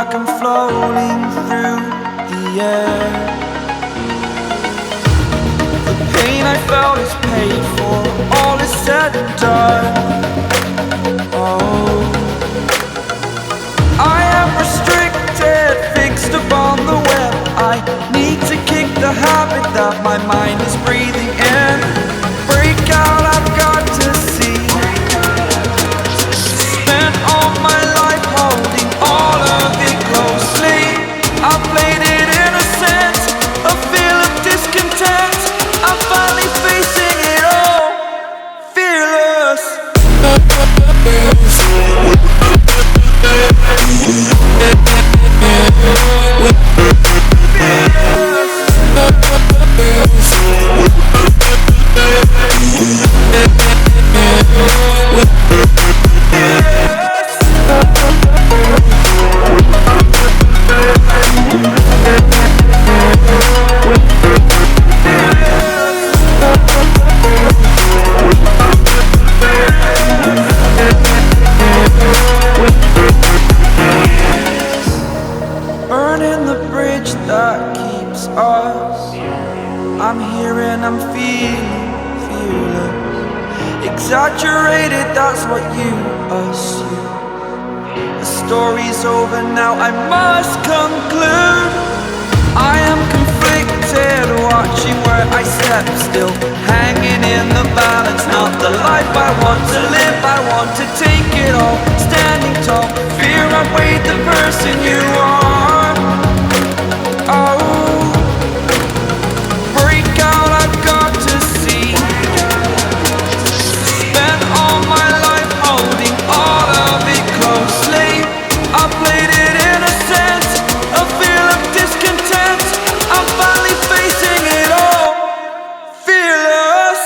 like I'm floating through the air. The pain I felt is paid for, all is said and done. Oh, I am restricted, fixed upon the web. I need to kick the habit that my mind is breathing in. Break out, I've got to see. Spent all my life holding all of it closely. I played it innocent, a feel of discontent. I'm finally facing it all, fearless. Burning the bridge that keeps us. I'm here and I'm feeling fearless. Exaggerated, that's what you assume. The story's over now, I must conclude. I am conflicted, watching where I step still, hanging in the balance. Not the life I want to live, I want to take it all. Standing tall, fear outweighed the person you are. Oh, break out, I've got to see. Spent all my life holding all of it closely. I played it innocent, a feel of discontent. I'm finally facing it all, fearless.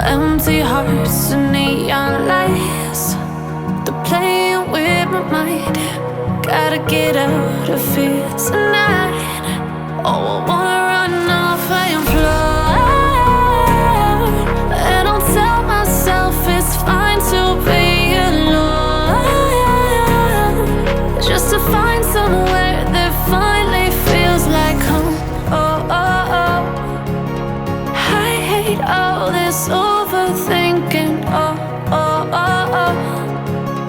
Empty hearts and neon lights, they're playing with my mind. Gotta get out of here tonight. Oh, I wanna run off and fly. And I'll tell myself it's fine to be alone, just to find somewhere that finally feels like home. Oh, oh, oh. I hate all this overthinking. Oh, oh, oh, oh.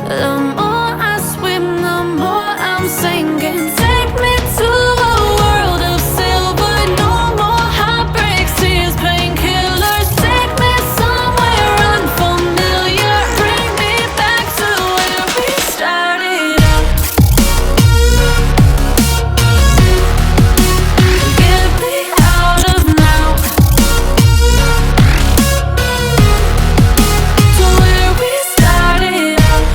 The more I swim, the more I'm sinking. Take me to a world of silver. No more heartbreaks, tears, painkillers. Take me somewhere unfamiliar. Bring me back to where we started out. Get me out of now, to where we started out.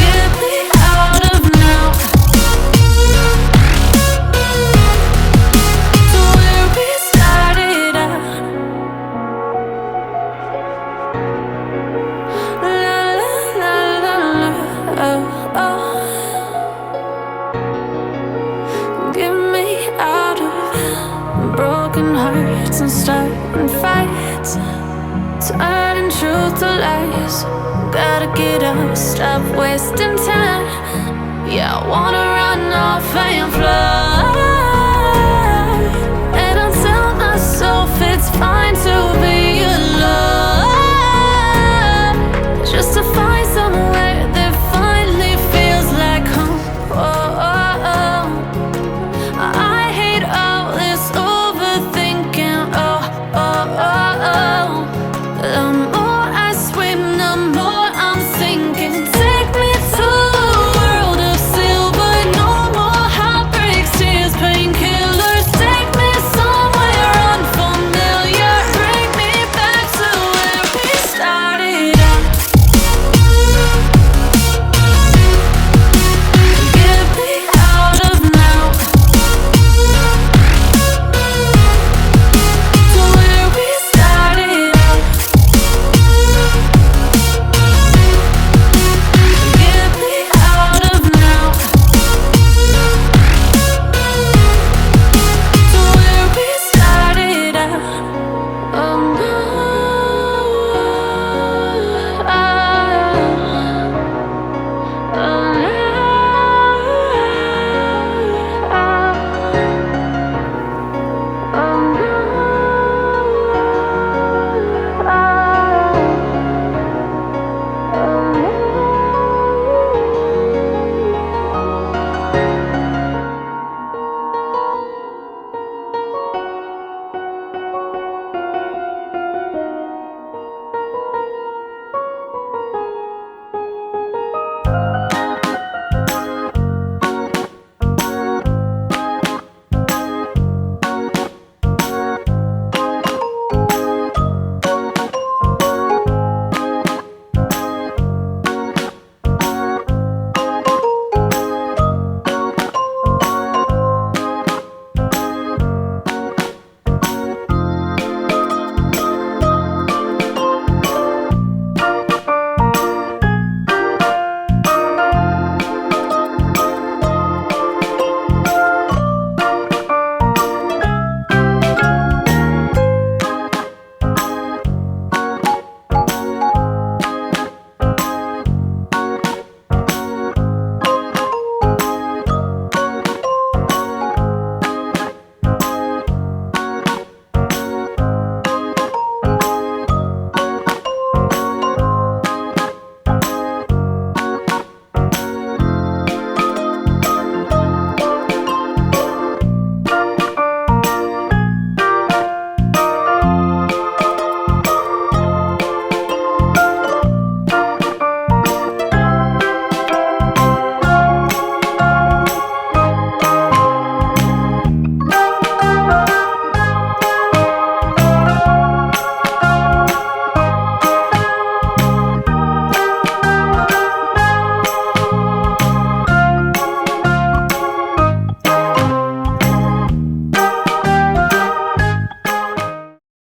Get me out of now, to where we started out. La la la la la, oh oh. Get me out of broken hearts and starting fights, turning truth to lies. Gotta get up, stop wasting time. Yeah, I wanna run off and fly. And I'll tell myself it's find to